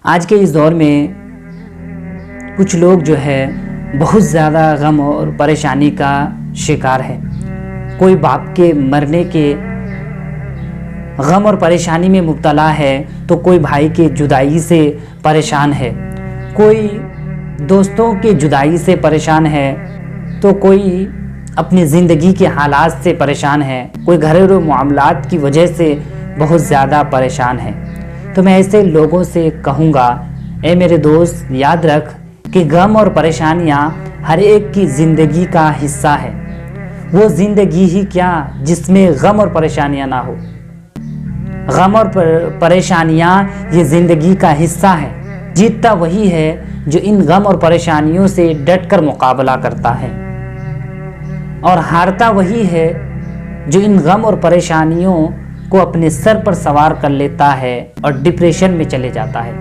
آج کے اس دور میں کچھ لوگ جو ہے بہت زیادہ غم اور پریشانی کا شکار ہے۔ کوئی باپ کے مرنے کے غم اور پریشانی میں مبتلا ہے تو کوئی بھائی کے جدائی سے پریشان ہے، کوئی دوستوں کے جدائی سے پریشان ہے تو کوئی اپنی زندگی کے حالات سے پریشان ہے، کوئی گھریلو معاملات کی وجہ سے بہت زیادہ پریشان ہے۔ تو میں ایسے لوگوں سے کہوں گا، اے میرے دوست، یاد رکھ کہ غم اور پریشانیاں ہر ایک کی زندگی کا حصہ ہے۔ وہ زندگی ہی کیا جس میں غم اور پریشانیاں نہ ہو۔ غم اور پریشانیاں یہ زندگی کا حصہ ہے۔ جیتتا وہی ہے جو ان غم اور پریشانیوں سے ڈٹ کر مقابلہ کرتا ہے، اور ہارتا وہی ہے جو ان غم اور پریشانیوں کو اپنے سر پر سوار کر لیتا ہے اور ڈپریشن میں چلے جاتا ہے۔